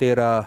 13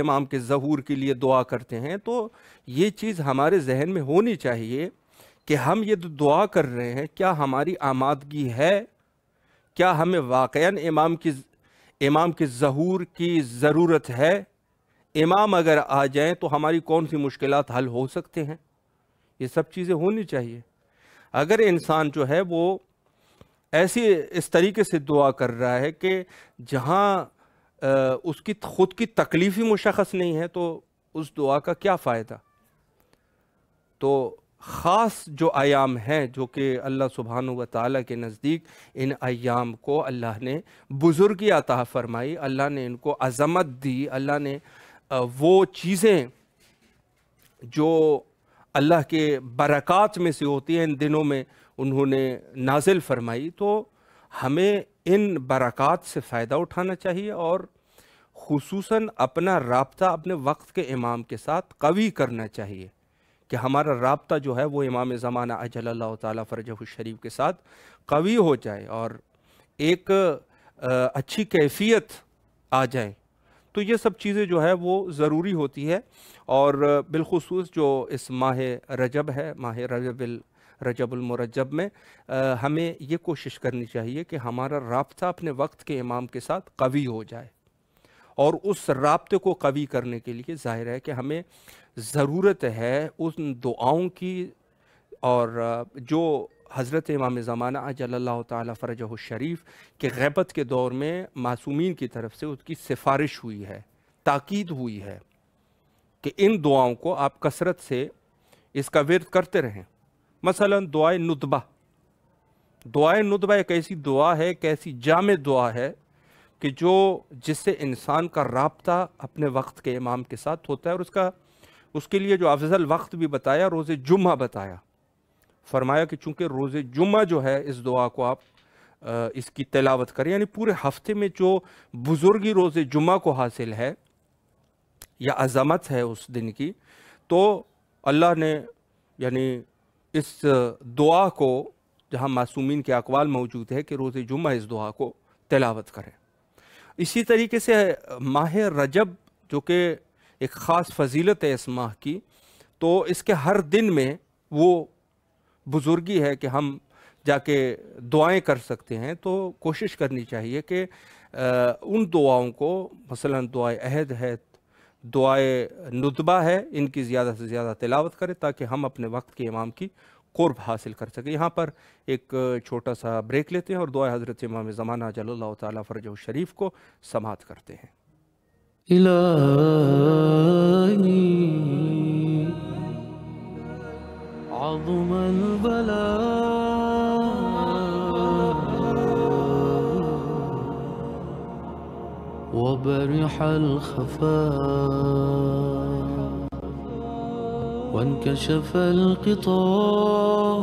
امام کے ظہور کے لیے دعا کرتے ہیں تو یہ چیز ہمارے ذہن میں ہونی چاہیے کہ ہم یہ دعا کر رہے ہیں، کیا ہماری آمادگی ہے؟ کیا ہمیں واقعاً امام کے ظہور کی ضرورت ہے؟ امام اگر آ جائیں تو ہماری کون سی مشکلات حل ہو سکتے ہیں؟ یہ سب چیزیں ہونی چاہیے۔ اگر انسان جو ہے وہ اس طریقے سے دعا کر رہا ہے کہ جہاں اس کی خود کی تکلیف ہی مشخص نہیں ہے تو اس دعا کا کیا فائدہ؟ تو خاص جو ایام ہیں جو کہ اللہ سبحانہ و تعالیٰ کے نزدیک ان ایام کو اللہ نے بزرگی عطا فرمائی، اللہ نے ان کو عظمت دی، اللہ نے وہ چیزیں جو اللہ کے برکات میں سے ہوتی ہیں ان دنوں میں انہوں نے نازل فرمائی، تو ہمیں ان برکات سے فائدہ اٹھانا چاہیے اور خصوصاً اپنا رابطہ اپنے وقت کے امام کے ساتھ قوی کرنا چاہیے کہ ہمارا رابطہ جو ہے وہ امام زمانہ عجل اللہ تعالیٰ فرجہ الشریف کے ساتھ قوی ہو جائے اور ایک اچھی کیفیت آ جائے۔ تو یہ سب چیزیں جو ہے وہ ضروری ہوتی ہے، اور بالخصوص جو اس ماہ رجب ہے، ماہ رجب المرجب میں ہمیں یہ کوشش کرنی چاہیے کہ ہمارا رابطہ اپنے وقت کے امام کے ساتھ قوی ہو جائے، اور اس رابطے کو قوی کرنے کے لیے ظاہر ہے کہ ہمیں ضرورت ہے ان دعاؤں کی، اور جو حضرت امام زمانہ عجل اللہ تعالیٰ فرجہ الشریف کے غیبت کے دور میں معصومین کی طرف سے اس کی سفارش ہوئی ہے، تاکید ہوئی ہے کہ ان دعاؤں کو آپ کثرت سے اس کا ورد کرتے رہیں۔ مثلا دعائے ندبہ، دعائے ندبہ ایک ایسی دعا ہے، ایک ایسی جامع دعا ہے کہ جس سے انسان کا رابطہ اپنے وقت کے امام کے ساتھ ہوتا ہے، اور اس کے لیے جو افضل وقت بھی بتایا، روز جمعہ بتایا، فرمایا کہ چونکہ روز جمعہ جو ہے اس دعا کو آپ اس کی تلاوت کریں، یعنی پورے ہفتے میں جو بزرگی روز جمعہ کو حاصل ہے یا عظمت ہے اس دن کی، تو اللہ نے یعنی اس دعا کو، جہاں معصومین کے اقوال موجود ہے کہ روز جمعہ اس دعا کو تلاوت کریں۔ اسی طریقے سے ماہ رجب جو کہ ایک خاص فضیلت ہے اس ماہ کی، تو اس کے ہر دن میں وہ بزرگی ہے کہ ہم جا کے دعائیں کر سکتے ہیں، تو کوشش کرنی چاہیے کہ ان دعاؤں کو، مثلا دعائے عہد ہے، دعائے ندبہ ہے، ان کی زیادہ سے زیادہ تلاوت کریں تاکہ ہم اپنے وقت کے امام کی قرب حاصل کر سکیں۔ یہاں پر ایک چھوٹا سا بریک لیتے ہیں اور دعائے حضرت امام زمانہ عجل اللہ تعالیٰ فرجہ الشریف کو سماعت کرتے ہیں۔ إلهي عظم البلاء وبرح الخفاء وانكشف الغطاء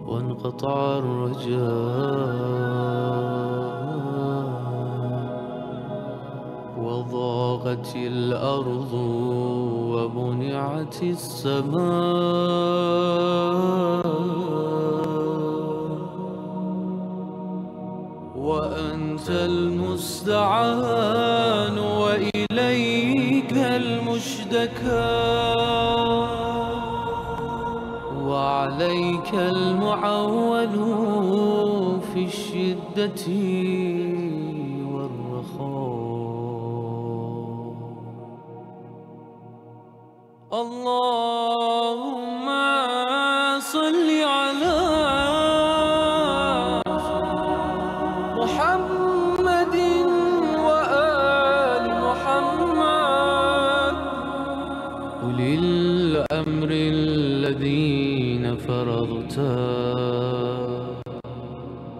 وانقطع الرجاء وضاقت الأرض ومنعت السماء وأنت المستعان وإليك المشتكى وعليك المعول في الشدة والرخاء اللهم صل على محمد وآل محمد أولي الأمر الذين فرضت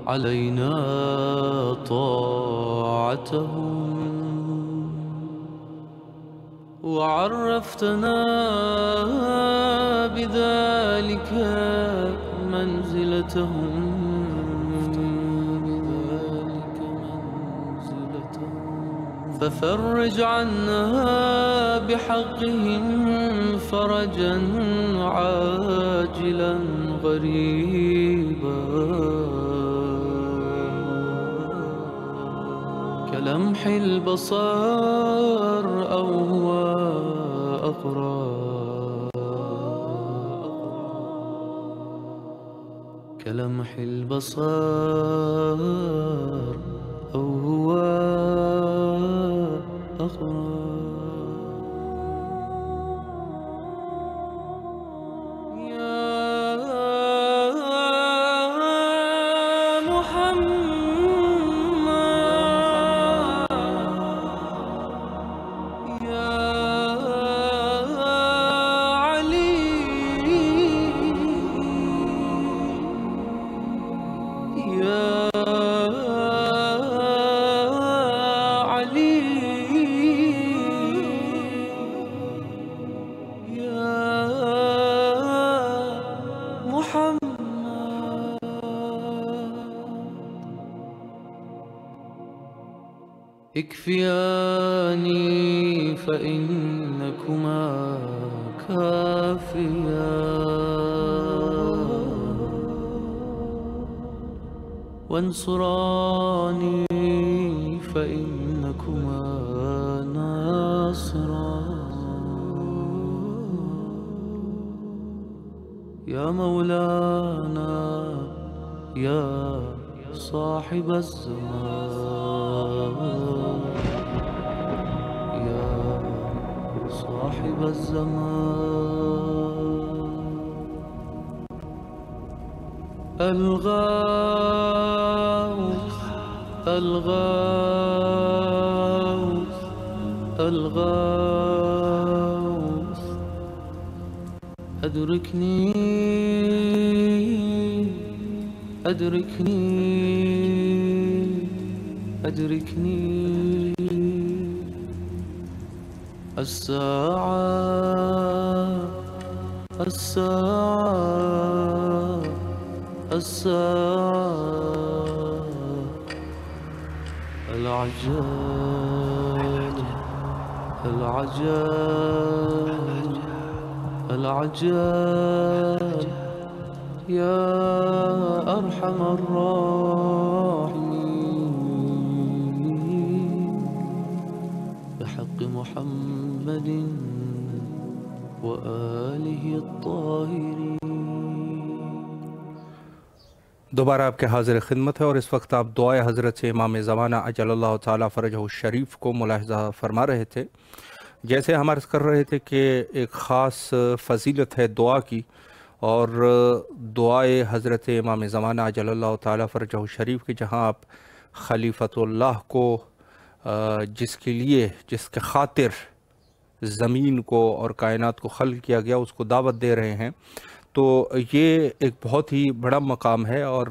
علينا طاعتهم وعرفتنا بذلك منزلتهم ففرج عنا بحقهم فرجا عاجلا غريبا كلمح البصر أو هو أقرب، كلمح البصر أو هو أقرب. اكفياني فإنكما كافيان، وانصراني فإنكما ناصران. يا مولانا يا صاحب الزمان، يا صاحب الزمان. الغوث الغوث الغوث، أدركني أدركني أدركني. الساعة الساعة الساعة، العجل العجل العجل. يا أرحم الراحمين، بحق محمد وآله الطاهرين. دوبارہ آپ کے حاضر خدمت ہے، اور اس وقت آپ دعائے حضرت سے امام زمانہ عجل اللہ تعالیٰ فرجہ الشریف کو ملاحظہ فرما رہے تھے. جیسے ہم عرض کر رہے تھے کہ ایک خاص فضیلت ہے دعا کی، اور دعائے حضرت امام زمانہ عجل اللہ تعالیٰ فرجہ الشریف کی، جہاں آپ خلیفۃ اللہ کو جس کے لیے، جس کے خاطر زمین کو اور کائنات کو خلق کیا گیا، اس کو دعوت دے رہے ہیں. تو یہ ایک بہت ہی بڑا مقام ہے، اور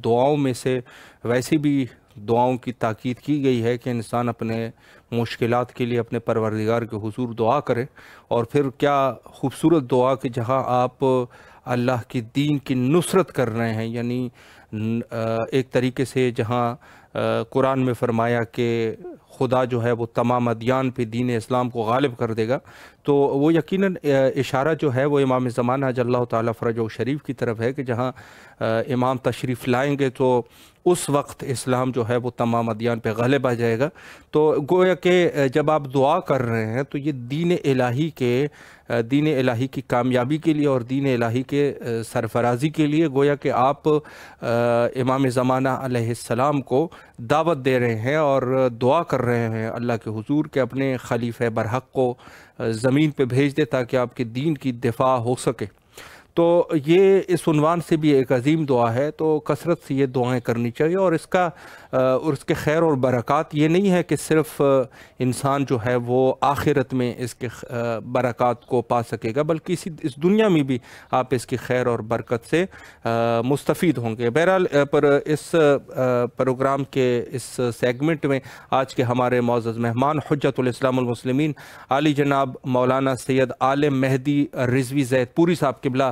دعاؤں میں سے ویسے بھی دعاؤں کی تاکید کی گئی ہے کہ انسان اپنے مشکلات کے لیے اپنے پروردگار کے حضور دعا کرے. اور پھر کیا خوبصورت دعا کہ جہاں آپ اللہ کے دین کی نصرت کر رہے ہیں، یعنی ایک طریقے سے جہاں قرآن میں فرمایا کہ خدا جو ہے وہ تمام ادیان پہ دین اسلام کو غالب کر دے گا، تو وہ یقیناً اشارہ جو ہے وہ امام زمانہ عجل اللہ تعالیٰ فرجہ شریف کی طرف ہے کہ جہاں امام تشریف لائیں گے تو اس وقت اسلام جو ہے وہ تمام ادیان پہ غالب آ جائے گا. تو گویا کہ جب آپ دعا کر رہے ہیں تو یہ دین الہی کی کامیابی کے لیے اور دین الہی کے سرفرازی کے لیے گویا کہ آپ امام زمانہ علیہ السلام کو دعوت دے رہے ہیں اور دعا کر رہے ہیں اللہ کے حضور کہ اپنے خلیفہ برحق کو زمین پہ بھیج دے تاکہ آپ کے دین کی دفاع ہو سکے. تو یہ اس عنوان سے بھی ایک عظیم دعا ہے، تو کثرت سے یہ دعائیں کرنی چاہیے. اور اس کے خیر اور برکات یہ نہیں ہے کہ صرف انسان جو ہے وہ آخرت میں اس کے برکات کو پا سکے گا، بلکہ اس دنیا میں بھی آپ اس کی خیر اور برکت سے مستفید ہوں گے. بہرحال پر اس پروگرام کے اس سیگمنٹ میں آج کے ہمارے معزز مہمان حجت الاسلام المسلمین عالی جناب مولانا سید عالم مہدی رضوی زید پوری صاحب قبلہ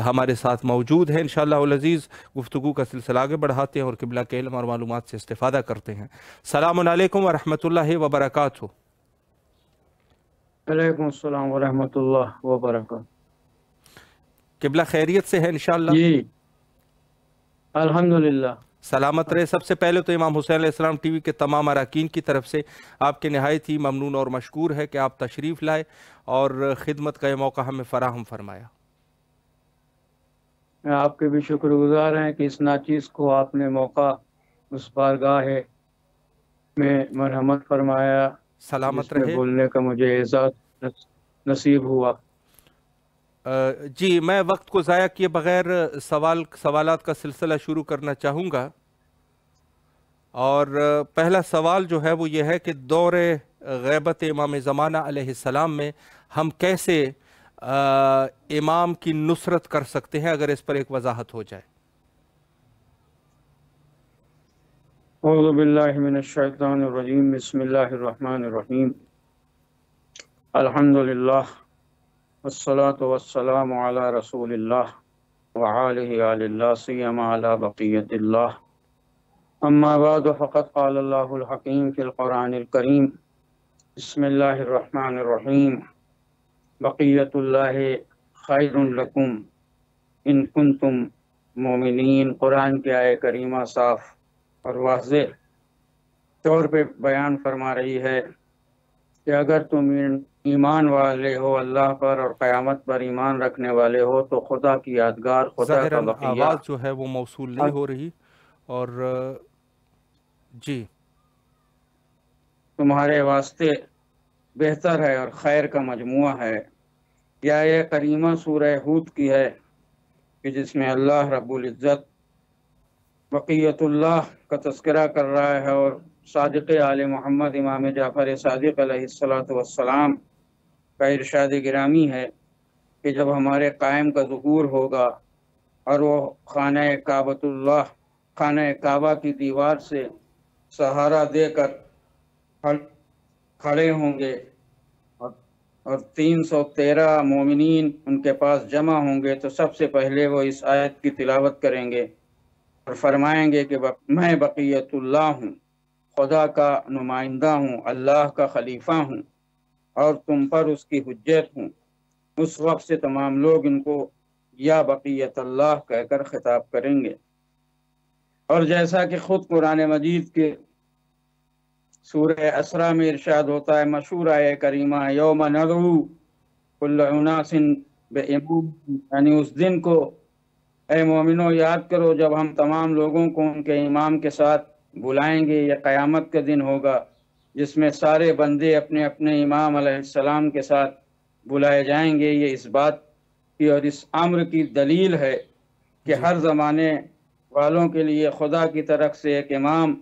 ہمارے ساتھ موجود ہیں. انشاءاللہ العزیز گفتگو کا سلسلہ آگے بڑھاتے ہیں اور قبلہ کے علم اور معلومات سے استفادہ کرتے ہیں. السلام علیکم ورحمۃ اللہ وبرکاتہ. علیکم السلام ورحمۃ اللہ وبرکاتہ. قبلہ خیریت سے ہے انشاءاللہ؟ جی الحمدللہ. سلامت رہے۔ سب سے پہلے تو امام حسین علیہ السلام ٹی وی کے تمام اراکین کی طرف سے آپ کے نہایت ہی ممنون اور مشکور ہے کہ آپ تشریف لائے اور خدمت کا یہ موقع ہمیں فراہم فرمایا۔ میں آپ کے بھی شکر گزار ہیں کہ اس ناچیز کو آپ نے موقع اس بارگاہ میں مرحمت فرمایا، سلامت جس میں رہے۔ بولنے کا مجھے اعزاز نصیب ہوا۔ جی، میں وقت کو ضائع کیے بغیر سوالات کا سلسلہ شروع کرنا چاہوں گا، اور پہلا سوال جو ہے وہ یہ ہے کہ دور غیبت امام زمانہ علیہ السلام میں ہم کیسے امام کی نصرت کر سکتے ہیں، اگر اس پر ایک وضاحت ہو جائے۔ اعوذ باللہ من الشیطان الرجیم، بسم اللہ الرحمن الرحیم، الحمدللہ والصلاة والسلام علی رسول اللہ وعالیہ آل اللہ سیما علی بقیت اللہ، اما بعد فقد قال اللہ الحکیم فی القرآن الکریم، بسم اللہ الرحمن الرحیم، بقیت اللہ خیر لکم ان کنتم مومنین۔ قرآن کی آیہ کریمہ صاف اور واضح طور پہ بیان فرما رہی ہے کہ اگر تم ایمان والے ہو، اللہ پر اور قیامت پر ایمان رکھنے والے ہو، تو خدا کی یادگار، خدا کا ظاہراً بقیہ آواز جو ہے وہ موصول نہیں ہو رہی، اور جی تمہارے واسطے بہتر ہے اور خیر کا مجموعہ ہے۔ یہ کریمہ سورہ ہود کی ہے کہ جس میں اللہ رب العزت بقیت اللہ کا تذکرہ کر رہا ہے، اور صادق آل محمد امام جعفر صادق علیہ السلام کا ارشاد گرامی ہے کہ جب ہمارے قائم کا ظہور ہوگا اور وہ خانہ کعبۃ اللہ، خانہ کعبہ کی دیوار سے سہارا دے کر کھڑے ہوں گے اور 313 مومنین ان کے پاس جمع ہوں گے، تو سب سے پہلے وہ اس آیت کی تلاوت کریں گے اور فرمائیں گے کہ میں بقیت اللہ ہوں، خدا کا نمائندہ ہوں، اللہ کا خلیفہ ہوں، اور تم پر اس کی حجت ہوں۔ اس وقت سے تمام لوگ ان کو یا بقیت اللہ کہہ کر خطاب کریں گے۔ اور جیسا کہ خود قرآن مجید کے سورہ اسراء میں ارشاد ہوتا ہے، مشہور آیہ کریمہ، یوم ندعو کل اناس بامام، یعنی اس دن کو اے مومنو یاد کرو جب ہم تمام لوگوں کو ان کے امام کے ساتھ بلائیں گے۔ یہ قیامت کا دن ہوگا جس میں سارے بندے اپنے اپنے امام علیہ السلام کے ساتھ بلائے جائیں گے۔ یہ اس بات کی اور اس امر کی دلیل ہے کہ ہر زمانے والوں کے لیے خدا کی طرف سے ایک امام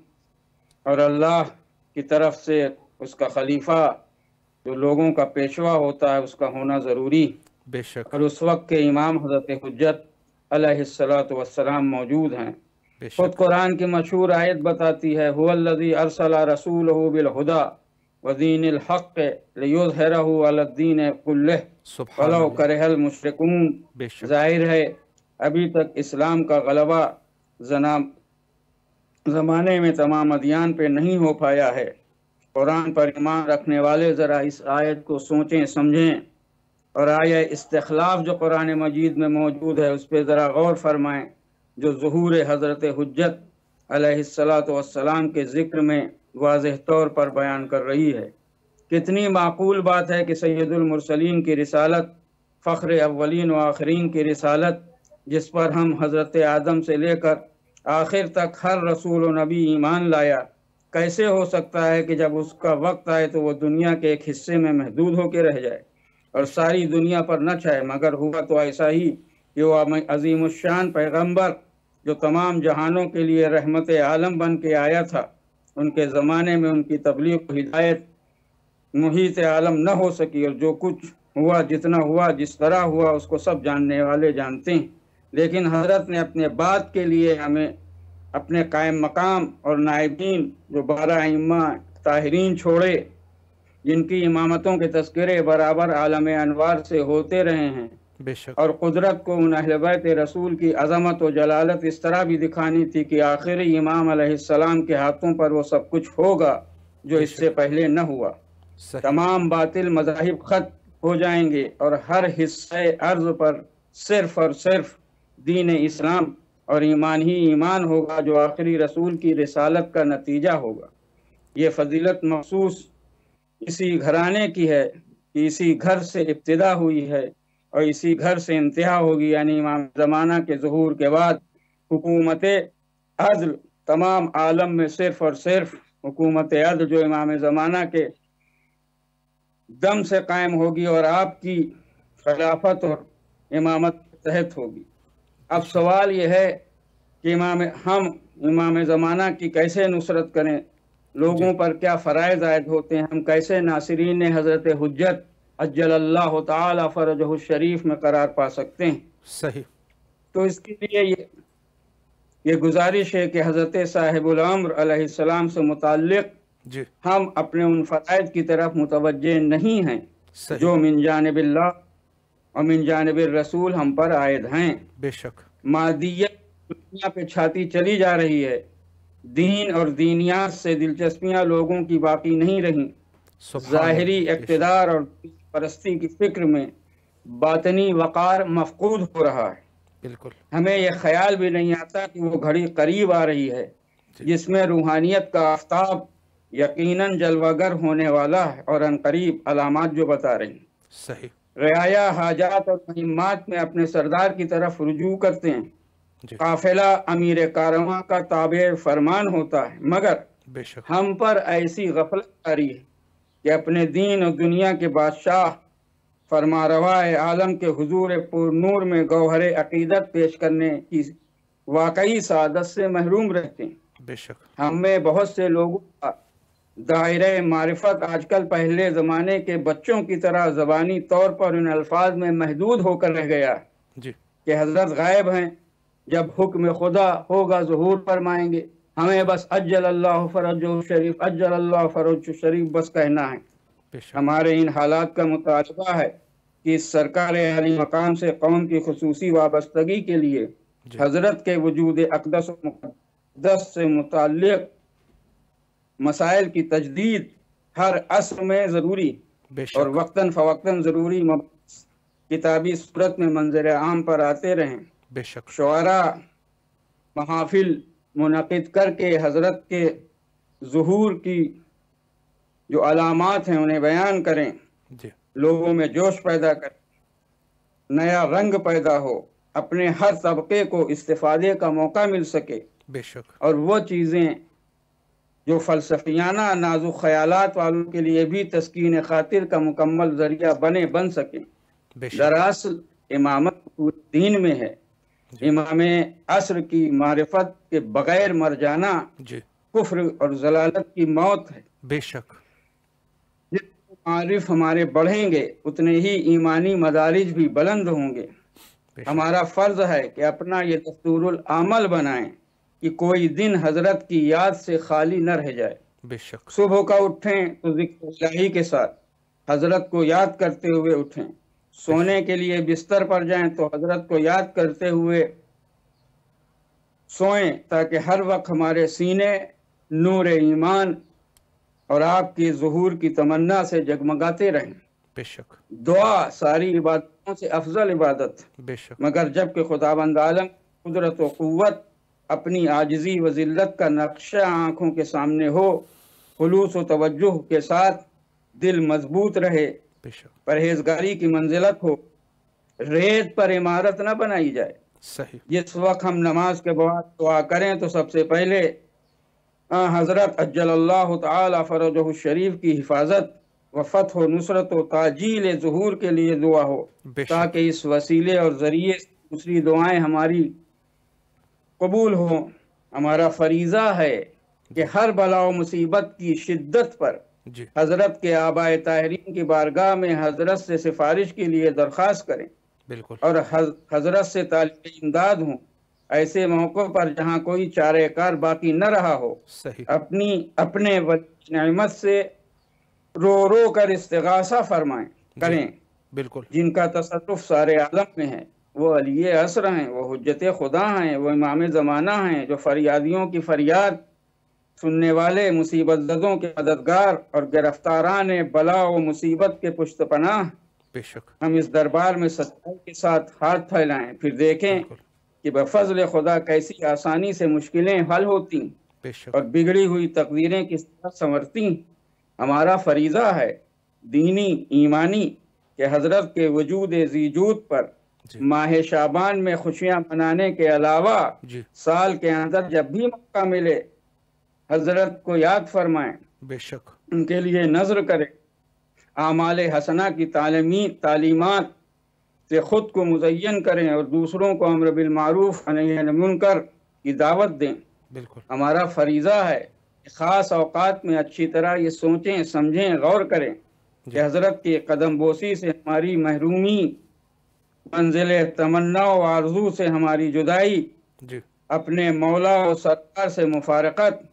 اور اللہ کی طرف سے اس کا خلیفہ جو لوگوں کا پیشوا ہوتا ہے اس کا ہونا ضروری، بے شک، اور اس وقت کے امام حضرت حجت علیہ السلام موجود ہیں۔ بے خود شک، قرآن کی مشہور آیت بتاتی ہے، هو الذی ارسل رسولہ بالہدی ودین الحق لیظہرہ علی الدین کلہ سبحان ولو اللہ، کرہ المشرکون۔ بے شک، ظاہر ہے ابھی تک اسلام کا غلبہ زمانے میں تمام ادیان پہ نہیں ہو پایا ہے۔ قرآن پر ایمان رکھنے والے ذرا اس آیت کو سوچیں سمجھیں، اور آیہ استخلاف جو قرآن مجید میں موجود ہے اس پہ ذرا غور فرمائیں، جو ظہور حضرت حجت علیہ السلام کے ذکر میں واضح طور پر بیان کر رہی ہے۔ کتنی معقول بات ہے کہ سید المرسلین کی رسالت، فخر اولین و آخرین کی رسالت، جس پر ہم حضرت آدم سے لے کر آخر تک ہر رسول و نبی ایمان لایا، کیسے ہو سکتا ہے کہ جب اس کا وقت آئے تو وہ دنیا کے ایک حصے میں محدود ہو کے رہ جائے اور ساری دنیا پر نہ چھائے؟ مگر ہوا تو ایسا ہی کہ وہ عظیم الشان پیغمبر جو تمام جہانوں کے لیے رحمت عالم بن کے آیا تھا، ان کے زمانے میں ان کی تبلیغ و ہدایت محیط عالم نہ ہو سکی، اور جو کچھ ہوا، جتنا ہوا، جس طرح ہوا، اس کو سب جاننے والے جانتے ہیں۔ لیکن حضرت نے اپنے بات کے لیے ہمیں اپنے قائم مقام اور نائبین جو 12 ائمہ طاہرین چھوڑے، جن کی امامتوں کے تذکرے برابر عالم انوار سے ہوتے رہے ہیں، بے شک، اور قدرت کو ان اہل بیت رسول کی عظمت و جلالت اس طرح بھی دکھانی تھی کہ آخری امام علیہ السلام کے ہاتھوں پر وہ سب کچھ ہوگا جو اس سے پہلے نہ ہوا۔ صحیح، تمام باطل مذاہب ختم ہو جائیں گے اور ہر حصے ارض پر صرف اور صرف دین اسلام اور ایمان ہی ایمان ہوگا جو آخری رسول کی رسالت کا نتیجہ ہوگا۔ یہ فضیلت مخصوص اسی گھرانے کی ہے کہ اسی گھر سے ابتدا ہوئی ہے اور اسی گھر سے انتہا ہوگی، یعنی امام زمانہ کے ظہور کے بعد حکومت عدل تمام عالم میں صرف اور صرف حکومت عدل جو امام زمانہ کے دم سے قائم ہوگی اور آپ کی خلافت اور امامت کے تحت ہوگی۔ اب سوال یہ ہے کہ ہم امام زمانہ کی کیسے نصرت کریں، لوگوں پر کیا فرائض عائد ہوتے ہیں، ہم کیسے ناصرین حضرت حجت عجل اللہ تعالی فرجہ الشریف میں قرار پا سکتے ہیں۔ صحیح۔ تو اس کے لیے یہ گزارش ہے کہ حضرت صاحب الامر علیہ السلام سے متعلق جی ہم اپنے ان فرائض کی طرف متوجہ نہیں ہیں صحیح، جو من جانب اللہ اور من جانب الرسول ہم پر عائد ہیں۔ بے شک، مادیت دنیا پہ چھاتی چلی جا رہی ہے، دین اور دینیات سے دلچسپیاں لوگوں کی باقی نہیں رہیں، سبحان ظاہری اللہ، بے شک، اقتدار اور پرستی کی فکر میں باطنی وقار مفقود ہو رہا ہے۔ بالکل، ہمیں یہ خیال بھی نہیں آتا کہ وہ گھڑی قریب آ رہی ہے جس میں روحانیت کا آفتاب یقیناً جلوہ گر ہونے والا ہے، اور عنقریب علامات جو بتا رہی ہیں۔ صحیح، رعایا حاجات اور مہمات میں اپنے سردار کی طرف رجوع کرتے ہیں، جی قافلہ امیر کارواں کا تابع فرمان ہوتا ہے، مگر بے شک، ہم پر ایسی غفلت آری ہے کہ اپنے دین اور دنیا کے بادشاہ فرما روائے عالم کے حضور پر نور میں گوہر عقیدت پیش کرنے کی واقعی سعادت سے محروم رہتے ہیں۔ بے شک، ہم میں بہت سے لوگوں کا دائرہ معرفت آج کل پہلے زمانے کے بچوں کی طرح زبانی طور پر ان الفاظ میں محدود ہو کر رہ گیا جی کہ حضرت غائب ہیں، جب حکم خدا ہوگا ظہور فرمائیں گے، ہمیں بس عجل اللہ فرج الشریف عجل اللہ فرج الشریف بس کہنا ہے۔ بے شک، ہمارے ان حالات کا مطالبہ ہے کہ اس سرکار عالی مقام سے قوم کی خصوصی وابستگی کے لیے جی حضرت کے وجود اقدس و مقدس سے متعلق مسائل کی تجدید ہر عصر میں ضروری بے اور شک، وقتاً فوقتاً ضروری مباحث کتابی صورت میں منظر عام پر آتے رہیں، بے شک، شعراء محافل منعقد کر کے حضرت کے ظہور کی جو علامات ہیں انہیں بیان کریں، جی لوگوں میں جوش پیدا کریں، نیا رنگ پیدا ہو، اپنے ہر طبقے کو استفادے کا موقع مل سکے، بے شک، اور وہ چیزیں جو فلسفیانہ نازک خیالات والوں کے لیے بھی تسکین خاطر کا مکمل ذریعہ بن سکیں۔ بے شک، دراصل امامت پورے دین میں ہے، امام عصر کی معرفت کے بغیر مر جانا جی کفر اور ضلالت کی موت ہے۔ بے شک، جتنے معارف ہمارے بڑھیں گے اتنے ہی ایمانی مدارج بھی بلند ہوں گے۔ بے شک، ہمارا فرض ہے کہ اپنا یہ دستور العمل بنائیں کہ کوئی دن حضرت کی یاد سے خالی نہ رہ جائے۔ بے شک، صبح کا اٹھیں تو ذکر الہی کے ساتھ حضرت کو یاد کرتے ہوئے اٹھیں، سونے کے لیے بستر پر جائیں تو حضرت کو یاد کرتے ہوئے سوئیں، تاکہ ہر وقت ہمارے سینے نور ایمان اور آپ کی ظہور کی تمنا سے جگمگاتے رہیں۔ بے شک، دعا ساری عبادتوں سے افضل عبادت، بے شک، مگر جب کہ خداوند عالم قدرت و قوت اپنی عاجزی و ذلت کا نقشہ آنکھوں کے سامنے ہو، خلوص و توجہ کے ساتھ دل مضبوط رہے، بے شک، پرہیزگاری کی منزلت ہو، ریت پر عمارت نہ بنائی جائے۔ صحیح، جس وقت ہم نماز کے بعد دعا کریں تو سب سے پہلے حضرت عجل اللہ تعالی فرجہ الشریف کی حفاظت و فتح و نصرت و تاجیل ظہور کے لیے دعا ہو، بے شک، تاکہ اس وسیلے اور ذریعے سے دوسری دعائیں ہماری قبول ہوں۔ ہمارا فریضہ ہے کہ ہر بلا و مصیبت کی شدت پر جی حضرت کے آبائے طاہرین کی بارگاہ میں حضرت سے سفارش کے لیے درخواست کریں، بالکل، اور حضرت سے طالب امداد ہوں ایسے موقع پر جہاں کوئی چارہ کار باقی نہ رہا ہو۔ صحیح، اپنے ولی نعمت سے رو رو کر استغاثہ فرمائیں کریں، بالکل، جن کا تصرف سارے عالم میں ہے۔ وہ علی عصر ہیں، وہ حجت خدا ہیں، وہ امام زمانہ ہیں، جو فریادیوں کی فریاد سننے والے، مصیبت زدوں کے مددگار اور گرفتاران بلا و مصیبت کے پشت پناہ۔ بے شک، ہم اس دربار میں سچائی کے ساتھ ہاتھ پھیلائیں، پھر دیکھیں بالکل، کہ بفضل خدا کیسی آسانی سے مشکلیں حل ہوتی بے شک اور بگڑی ہوئی تقدیریں کس طرح سنورتی۔ ہمارا فریضہ ہے دینی ایمانی کہ حضرت کے وجود ذیجود پر جی ماہ شعبان میں خوشیاں منانے کے علاوہ جی سال کے اندر جب بھی موقع ملے حضرت کو یاد فرمائیں، بے شک ان کے لیے نذر کریں، اعمال حسنہ کی تعلیمات سے خود کو مزین کریں اور دوسروں کو امر بالمعروف نہی عن المنکر کی دعوت دیں۔ بالکل ہمارا فریضہ ہے کہ خاص اوقات میں اچھی طرح یہ سوچیں سمجھیں غور کریں کہ حضرت کی قدم بوسی سے ہماری محرومی، منزل تمنا و آرزو سے ہماری جدائی، جی اپنے مولا و سرکار سے مفارقت،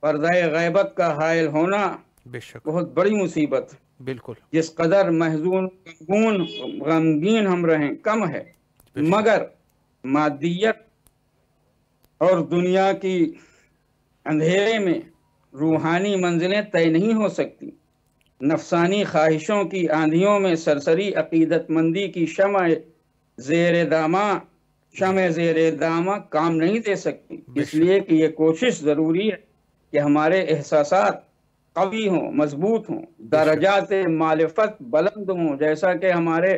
پردہ غیبت کا حائل ہونا بے شک بہت بڑی مصیبت۔ بالکل جس قدر محزون غمگین ہم رہیں کم ہے، مگر مادیت اور دنیا کی اندھیرے میں روحانی منزلیں طے نہیں ہو سکتی۔ نفسانی خواہشوں کی آندھیوں میں سرسری عقیدت مندی کی شمع زیر دامہ کام نہیں دے سکتی۔ اس لیے کہ یہ کوشش ضروری ہے کہ ہمارے احساسات قوی ہوں، مضبوط ہوں، درجات معرفت بلند ہوں جیسا کہ ہمارے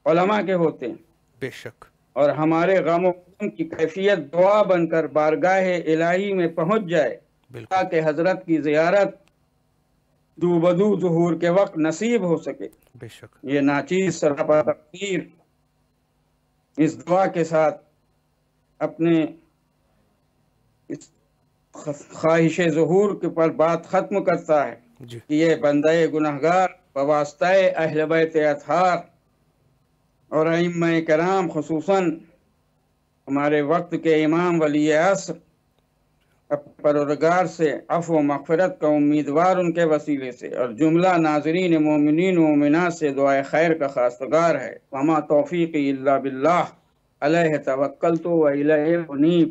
علماء کے ہوتے ہیں، بے شک اور ہمارے غم و غم کی کیفیت دعا بن کر بارگاہ الہی میں پہنچ جائے بالکل تاکہ حضرت کی زیارت دو بدو ظہور کے وقت نصیب ہو سکے۔ بے شک یہ ناچیز سراپا تقدیر اس دعا کے ساتھ اپنے اس خواہش ظہور کے پر بات ختم کرتا ہے جی کہ یہ بندہ گنہگار بواسطہ اہل بیت اطہار اور ائمہ کرام خصوصاً ہمارے وقت کے امام ولی عصر پروردگار سے عفو و مغفرت کا امیدوار ان کے وسیلے سے اور جملہ ناظرین مومنین و مومنات سے دعائے خیر کا خواستگار ہے۔ وما توفیقی الا باللہ علیہ توکلت و الیہ انیب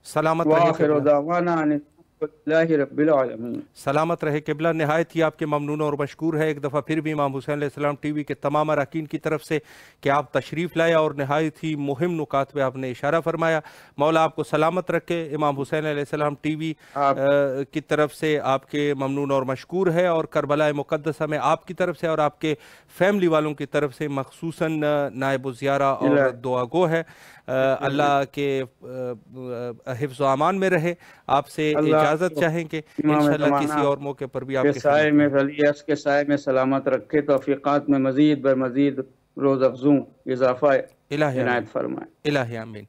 سلامت رہے وآخر قبلہ، دعوانا ان الحمد للہ رب العالمین۔ سلامت رہے قبلہ۔ نہایت ہی آپ کے ممنون اور مشکور ہے ایک دفعہ پھر بھی امام حسین علیہ السلام ٹی وی کے تمام اراکین کی طرف سے کہ آپ تشریف لائے اور نہایت ہی مہم نکات پہ آپ نے اشارہ فرمایا۔ مولا آپ کو سلامت رکھے۔ امام حسین علیہ السلام ٹی وی کی طرف سے آپ کے ممنون اور مشکور ہے، اور کربلا مقدسہ میں آپ کی طرف سے اور آپ کے فیملی والوں کی طرف سے مخصوصاً نائب الزیارہ اور دعا گو ہے۔ اللہ کے حفظ و امان میں رہے۔ آپ سے اجازت چاہیں کہ انشاءاللہ کسی اور موقع پر بھی آپ کے سائے میں ولیعص کے سائے میں سلامت رکھے، توفیقات میں مزید بر مزید روز افزوں اضافہ عنایت فرمائے۔ الہی آمین۔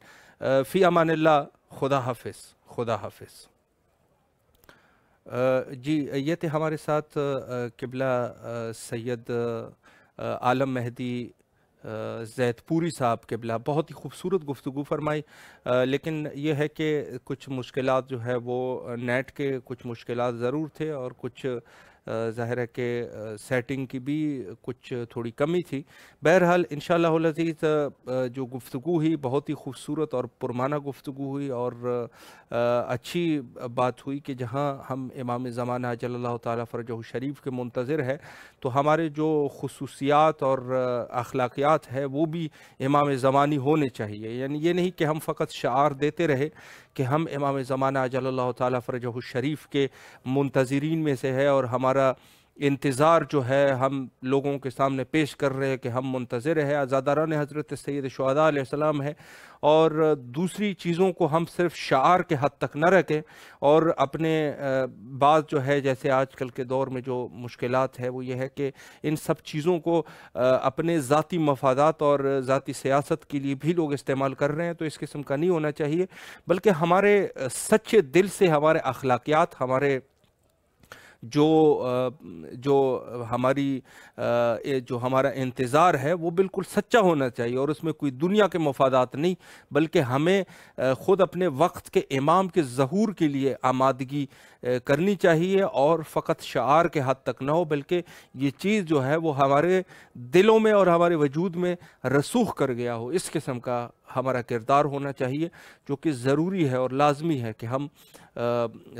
فی امان اللہ۔ خدا حافظ۔ خدا حافظ۔ جی یہ تھے ہمارے ساتھ قبلہ سید عالم مہدی زید پوری صاحب قبلہ، بہت ہی خوبصورت گفتگو فرمائی، لیکن یہ ہے کہ کچھ مشکلات جو ہے وہ نیٹ کے کچھ مشکلات ضرور تھے، اور کچھ ظاہر ہے کہ سیٹنگ کی بھی کچھ تھوڑی کمی تھی۔ بہرحال انشاءاللہ العزیز جو گفتگو ہوئی بہت ہی خوبصورت اور پرمعنی گفتگو ہوئی، اور اچھی بات ہوئی کہ جہاں ہم امام زمانہ جل اللہ تعالیٰ فرجہ شریف کے منتظر ہے تو ہمارے جو خصوصیات اور اخلاقیات ہے وہ بھی امام زمانی ہونے چاہیے۔ یعنی یہ نہیں کہ ہم فقط شعار دیتے رہے کہ ہم امام زمانہ جل اللہ تعالیٰ فرجہ الشریف کے منتظرین میں سے ہے، اور ہمارا انتظار جو ہے ہم لوگوں کے سامنے پیش کر رہے ہیں کہ ہم منتظر ہیں، عزاداران حضرت سید شہداء علیہ السلام ہے، اور دوسری چیزوں کو ہم صرف شعار کے حد تک نہ رکھیں، اور اپنے بات جو ہے جیسے آج کل کے دور میں جو مشکلات ہے وہ یہ ہے کہ ان سب چیزوں کو اپنے ذاتی مفادات اور ذاتی سیاست کے لیے بھی لوگ استعمال کر رہے ہیں، تو اس قسم کا نہیں ہونا چاہیے، بلکہ ہمارے سچے دل سے ہمارے اخلاقیات، ہمارے جو ہمارا انتظار ہے وہ بالکل سچا ہونا چاہیے، اور اس میں کوئی دنیا کے مفادات نہیں، بلکہ ہمیں خود اپنے وقت کے امام کے ظہور کے لیے آمادگی کرنی چاہیے، اور فقط شعار کے حد تک نہ ہو، بلکہ یہ چیز جو ہے وہ ہمارے دلوں میں اور ہمارے وجود میں رسوخ کر گیا ہو، اس قسم کا ہمارا کردار ہونا چاہیے، جو کہ ضروری ہے اور لازمی ہے کہ ہم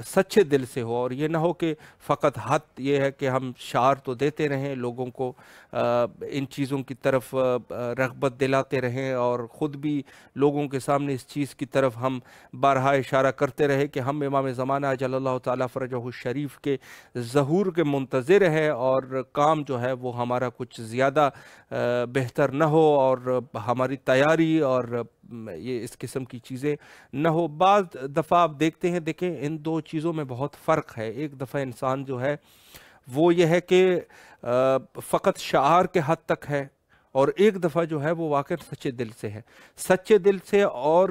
سچے دل سے ہو، اور یہ نہ ہو کہ فقط حد یہ ہے کہ ہم شعار تو دیتے رہیں، لوگوں کو ان چیزوں کی طرف رغبت دلاتے رہیں، اور خود بھی لوگوں کے سامنے اس چیز کی طرف ہم بارہا اشارہ کرتے رہے کہ ہم امام زمانہ اجل اللہ تعالیٰ فرجہ الشریف کے ظہور کے منتظر ہیں، اور کام جو ہے وہ ہمارا کچھ زیادہ بہتر نہ ہو، اور ہماری تیاری اور یہ اس قسم کی چیزیں نہ ہو۔ بعض دفعہ آپ دیکھیں ان دو چیزوں میں بہت فرق ہے۔ ایک دفعہ انسان جو ہے وہ یہ ہے کہ فقط شعار کے حد تک ہے، اور ایک دفعہ جو ہے وہ واقعی سچے دل سے ہے۔ سچے دل سے اور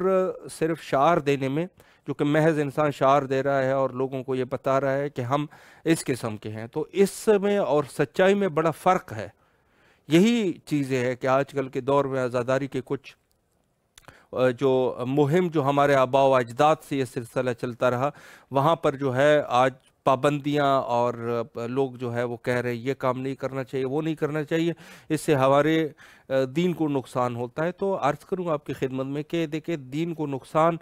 صرف شعار دینے میں، جو کہ محض انسان شعار دے رہا ہے اور لوگوں کو یہ بتا رہا ہے کہ ہم اس قسم کے ہیں، تو اس میں اور سچائی میں بڑا فرق ہے۔ یہی چیزیں ہے کہ آج کل کے دور میں عزاداری کے کچھ جو مہم جو ہمارے آباء و اجداد سے یہ سلسلہ چلتا رہا، وہاں پر جو ہے آج پابندیاں اور لوگ جو ہے وہ کہہ رہے ہیں یہ کام نہیں کرنا چاہیے، وہ نہیں کرنا چاہیے، اس سے ہمارے دین کو نقصان ہوتا ہے۔ تو عرض کروں آپ کی خدمت میں کہ دیکھیں دین کو نقصان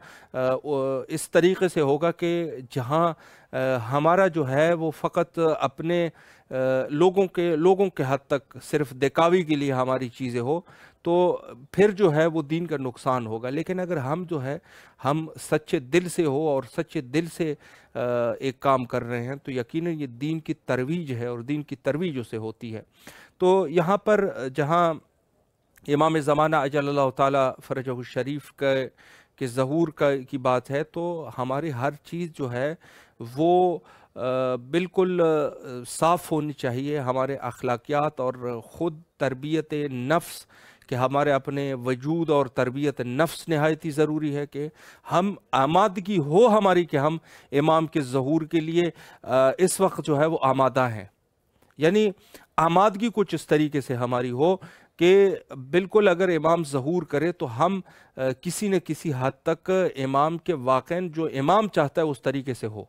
اس طریقے سے ہوگا کہ جہاں ہمارا جو ہے وہ فقط اپنے لوگوں کے حد تک صرف دکھاوی کے لیے ہماری چیزیں ہو، تو پھر جو ہے وہ دین کا نقصان ہوگا۔ لیکن اگر ہم جو ہے ہم سچے دل سے ہو اور سچے دل سے ایک کام کر رہے ہیں، تو یقیناً یہ دین کی ترویج ہے، اور دین کی ترویج اسے ہوتی ہے۔ تو یہاں پر جہاں امام زمانہ اجل اللہ تعالیٰ فرجہ الشریف کے ظہور کی بات ہے، تو ہماری ہر چیز جو ہے وہ بالکل صاف ہونی چاہیے۔ ہمارے اخلاقیات اور خود تربیت نفس، کہ ہمارے اپنے وجود اور تربیت نفس نہایت ہی ضروری ہے، کہ ہم آمادگی ہو ہماری کہ ہم امام کے ظہور کے لیے اس وقت جو ہے وہ آمادہ ہیں۔ یعنی آمادگی کچھ اس طریقے سے ہماری ہو کہ بالکل اگر امام ظہور کرے تو ہم کسی نہ کسی حد تک امام کے واقعاً جو امام چاہتا ہے اس طریقے سے ہو۔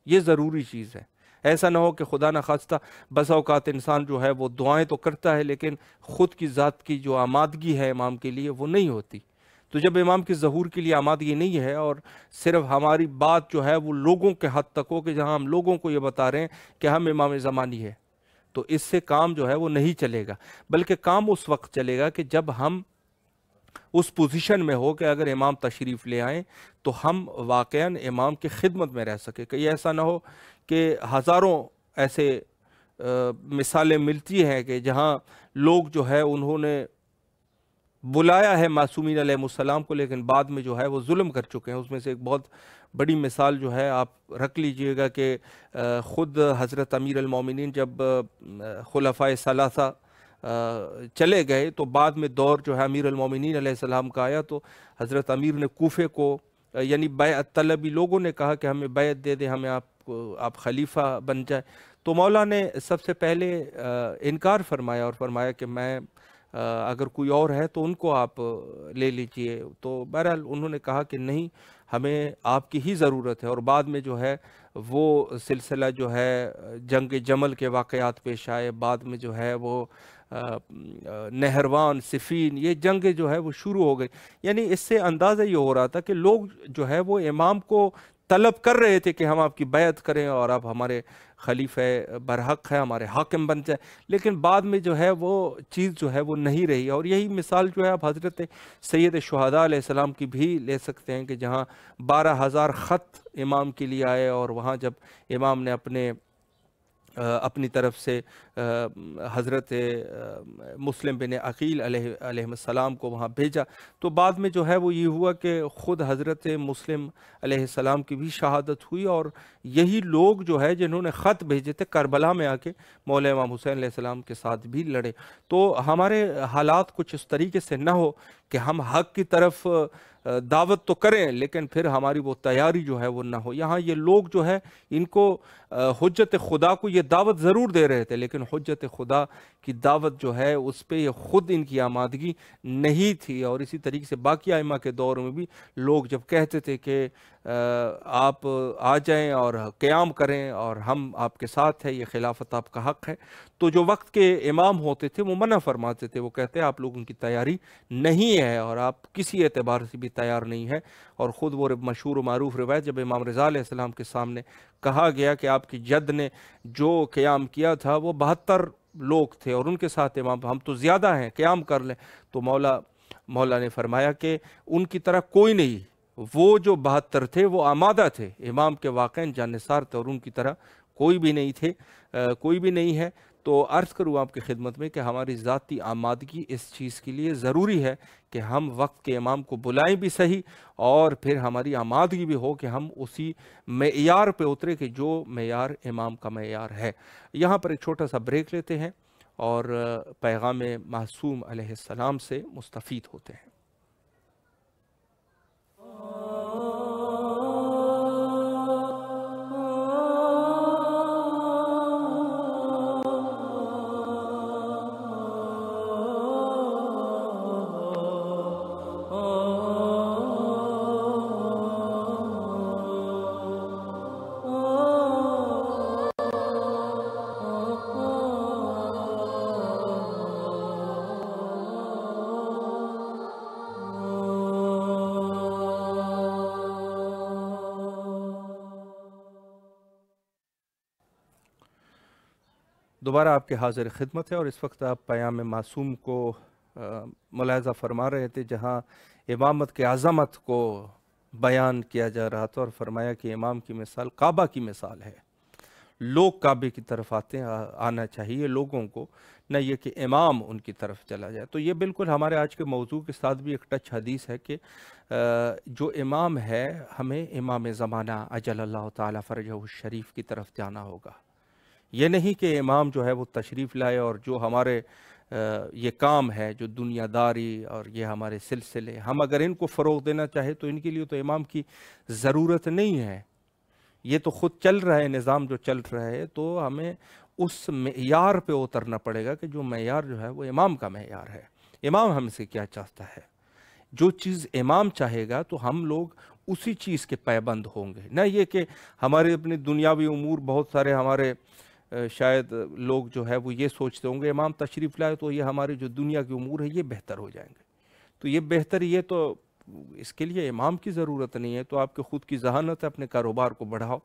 یہ ضروری چیز ہے۔ ایسا نہ ہو کہ خدا نہ خواستہ بسا اوقات انسان جو ہے وہ دعائیں تو کرتا ہے، لیکن خود کی ذات کی جو آمادگی ہے امام کے لیے وہ نہیں ہوتی۔ تو جب امام کے ظہور کے لیے آمادگی نہیں ہے، اور صرف ہماری بات جو ہے وہ لوگوں کے حد تک ہو کہ جہاں ہم لوگوں کو یہ بتا رہے ہیں کہ ہم امام زمانی ہے، تو اس سے کام جو ہے وہ نہیں چلے گا، بلکہ کام اس وقت چلے گا کہ جب ہم اس پوزیشن میں ہو کہ اگر امام تشریف لے آئیں تو ہم واقعاً امام کی خدمت میں رہ سکے۔ کہ یہ ایسا نہ ہو کہ ہزاروں ایسے مثالیں ملتی ہیں کہ جہاں لوگ جو ہے انہوں نے بلایا ہے معصومین علیہ السلام کو، لیکن بعد میں جو ہے وہ ظلم کر چکے ہیں۔ اس میں سے ایک بہت بڑی مثال جو ہے آپ رکھ لیجئے گا کہ خود حضرت امیر المومنین جب خلفائے ثلاثہ چلے گئے تو بعد میں دور جو ہے امیر المومنین علیہ السلام کا آیا، تو حضرت امیر نے کوفے کو یعنی بیعت طلبی لوگوں نے کہا کہ ہمیں بیعت دے دیں، ہمیں آپ خلیفہ بن جائے۔ تو مولا نے سب سے پہلے انکار فرمایا اور فرمایا کہ میں اگر کوئی اور ہے تو ان کو آپ لے لیجئے۔ تو بہرحال انہوں نے کہا کہ نہیں، ہمیں آپ کی ہی ضرورت ہے۔ اور بعد میں جو ہے وہ سلسلہ جو ہے جنگ جمل کے واقعات پیش آئے، بعد میں جو ہے وہ نہروان، صفین، یہ جنگ جو ہے وہ شروع ہو گئی۔ یعنی اس سے اندازہ یہ ہو رہا تھا کہ لوگ جو ہے وہ امام کو طلب کر رہے تھے کہ ہم آپ کی بیعت کریں اور آپ ہمارے خلیفہ برحق ہے، ہمارے حاکم بن جائے، لیکن بعد میں جو ہے وہ چیز جو ہے وہ نہیں رہی۔ اور یہی مثال جو ہے آپ حضرت سید شہداء علیہ السلام کی بھی لے سکتے ہیں کہ جہاں 12,000 خط امام کے لیے آئے، اور وہاں جب امام نے اپنی طرف سے حضرت مسلم بن عقیل علیہ السلام کو وہاں بھیجا، تو بعد میں جو ہے وہ یہ ہوا کہ خود حضرت مسلم علیہ السلام کی بھی شہادت ہوئی، اور یہی لوگ جو ہے جنہوں نے خط بھیجے تھے کربلا میں آ کے مولا امام حسین علیہ السلام کے ساتھ بھی لڑے۔ تو ہمارے حالات کچھ اس طریقے سے نہ ہو کہ ہم حق کی طرف دعوت تو کریں لیکن پھر ہماری وہ تیاری جو ہے وہ نہ ہو۔ یہاں یہ لوگ جو ہے ان کو حجت خدا کو یہ دعوت ضرور دے رہے تھے، لیکن حجت خدا کی دعوت جو ہے اس پہ یہ خود ان کی آمادگی نہیں تھی۔ اور اسی طریقے سے باقی ائمہ کے دور میں بھی لوگ جب کہتے تھے کہ آپ آ جائیں اور قیام کریں اور ہم آپ کے ساتھ ہیں، یہ خلافت آپ کا حق ہے، تو جو وقت کے امام ہوتے تھے وہ منع فرماتے تھے، وہ کہتے ہیں آپ لوگوں کی تیاری نہیں ہے اور آپ کسی اعتبار سے بھی تیار نہیں ہے۔ اور خود وہ مشہور و معروف روایت جب امام رضا علیہ السلام کے سامنے کہا گیا کہ آپ کی جد نے جو قیام کیا تھا وہ 72 لوگ تھے اور ان کے ساتھ امام، ہم تو زیادہ ہیں، قیام کر لیں، تو مولا نے فرمایا کہ ان کی طرح کوئی نہیں، وہ جو 72 تھے وہ آمادہ تھے، امام کے واقعاً جانثار تھے اور ان کی طرح کوئی بھی نہیں تھے، کوئی بھی نہیں ہے۔ تو عرض کروں آپ کی خدمت میں کہ ہماری ذاتی آمادگی اس چیز کے لیے ضروری ہے کہ ہم وقت کے امام کو بلائیں بھی صحیح، اور پھر ہماری آمادگی بھی ہو کہ ہم اسی معیار پہ اترے کہ جو معیار امام کا معیار ہے۔ یہاں پر ایک چھوٹا سا بریک لیتے ہیں اور پیغام معصوم علیہ السلام سے مستفید ہوتے ہیں۔ دوبارہ آپ کے حاضر خدمت ہے، اور اس وقت آپ پیام معصوم کو ملاحظہ فرما رہے تھے جہاں امامت کے عظمت کو بیان کیا جا رہا تھا، اور فرمایا کہ امام کی مثال کعبہ کی مثال ہے۔ لوگ کعبے کی طرف آنا چاہیے لوگوں کو، نہ یہ کہ امام ان کی طرف چلا جائے۔ تو یہ بالکل ہمارے آج کے موضوع کے ساتھ بھی ایک ٹچ حدیث ہے کہ جو امام ہے ہمیں امام زمانہ عجل اللہ تعالیٰ فرجہ الشریف کی طرف جانا ہوگا۔ یہ نہیں کہ امام جو ہے وہ تشریف لائے اور جو ہمارے یہ کام ہے، جو دنیا داری اور یہ ہمارے سلسلے، ہم اگر ان کو فروغ دینا چاہے تو ان کے لیے تو امام کی ضرورت نہیں ہے، یہ تو خود چل رہا ہے نظام جو چل رہا ہے۔ تو ہمیں اس معیار پہ اترنا پڑے گا کہ جو معیار جو ہے وہ امام کا معیار ہے۔ امام ہم سے کیا چاہتا ہے، جو چیز امام چاہے گا تو ہم لوگ اسی چیز کے پابند ہوں گے، نہ یہ کہ ہمارے اپنے دنیاوی امور بہت سارے ہمارے شاید لوگ جو ہے وہ یہ سوچتے ہوں گے امام تشریف لائے تو یہ ہمارے جو دنیا کے امور ہیں یہ بہتر ہو جائیں گے، تو یہ بہتر، یہ تو اس کے لیے امام کی ضرورت نہیں ہے، تو آپ کے خود کی ذہانت ہے، اپنے کاروبار کو بڑھاؤ۔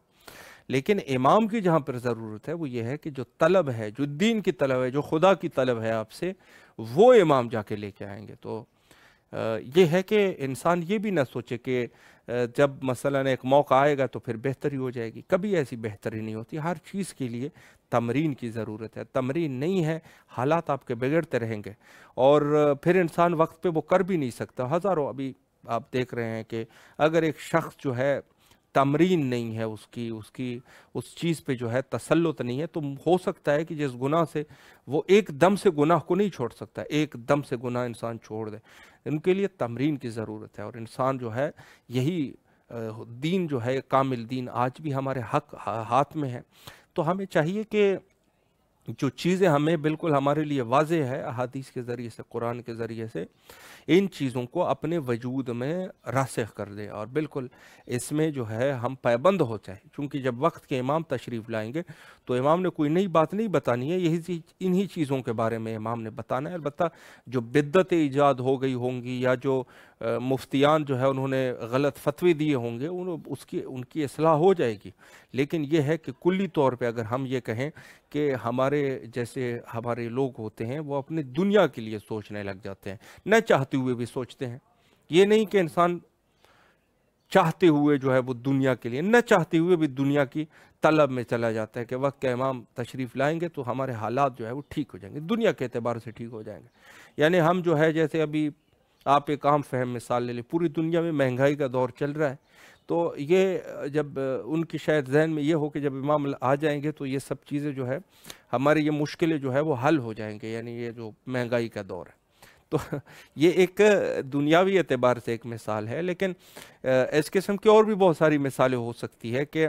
لیکن امام کی جہاں پر ضرورت ہے وہ یہ ہے کہ جو طلب ہے، جو دین کی طلب ہے، جو خدا کی طلب ہے آپ سے، وہ امام جا کے لے کے آئیں گے۔ تو یہ ہے کہ انسان یہ بھی نہ سوچے کہ جب مثلا ایک موقع آئے گا تو پھر بہتری ہو جائے گی، کبھی ایسی بہتری نہیں ہوتی۔ ہر چیز کے لیے تمرین کی ضرورت ہے، تمرین نہیں ہے حالات آپ کے بگڑتے رہیں گے اور پھر انسان وقت پہ وہ کر بھی نہیں سکتا۔ ہزاروں ابھی آپ دیکھ رہے ہیں کہ اگر ایک شخص جو ہے تمرین نہیں ہے اس چیز پہ جو ہے تسلط نہیں ہے، تو ہو سکتا ہے کہ جس گناہ سے وہ ایک دم سے گناہ کو نہیں چھوڑ سکتا، ایک دم سے گناہ انسان چھوڑ دے، ان کے لیے تمرین کی ضرورت ہے۔ اور انسان جو ہے یہی دین جو ہے کامل دین آج بھی ہمارے حق ہاتھ میں ہے، تو ہمیں چاہیے کہ جو چیزیں ہمیں بالکل ہمارے لیے واضح ہے احادیث کے ذریعے سے، قرآن کے ذریعے سے، ان چیزوں کو اپنے وجود میں راسخ کر دے اور بالکل اس میں جو ہے ہم پابند ہو جائیں، چونکہ جب وقت کے امام تشریف لائیں گے تو امام نے کوئی نئی بات نہیں بتانی ہے، انہی چیزوں کے بارے میں امام نے بتانا ہے۔ البتہ جو بدعت ایجاد ہو گئی ہوں گی یا جو مفتیان جو ہے انہوں نے غلط فتوی دیے ہوں گے ان کی اصلاح ہو جائے گی، لیکن یہ ہے کہ کلی طور پہ اگر ہم یہ کہیں کہ ہمارے جیسے ہمارے لوگ ہوتے ہیں وہ اپنی دنیا کے لیے سوچنے لگ جاتے ہیں، نہ چاہتے ہوئے بھی سوچتے ہیں۔ یہ نہیں کہ انسان چاہتے ہوئے جو ہے وہ دنیا کے لیے، نہ چاہتے ہوئے بھی دنیا کی طلب میں چلا جاتا ہے کہ وقت کے امام تشریف لائیں گے تو ہمارے حالات جو ہے وہ ٹھیک ہو جائیں گے، دنیا کے اعتبار سے ٹھیک ہو جائیں گے۔ یعنی ہم جو ہے جیسے ابھی آپ ایک عام فہم مثال لے لیں، پوری دنیا میں مہنگائی کا دور چل رہا ہے، تو یہ جب ان کی شاید ذہن میں یہ ہو کہ جب امام آ جائیں گے تو یہ سب چیزیں جو ہے ہماری یہ مشکلیں جو ہے وہ حل ہو جائیں گے، یعنی یہ جو مہنگائی کا دور ہے، تو یہ ایک دنیاوی اعتبار سے ایک مثال ہے۔ لیکن اس قسم کی اور بھی بہت ساری مثالیں ہو سکتی ہے کہ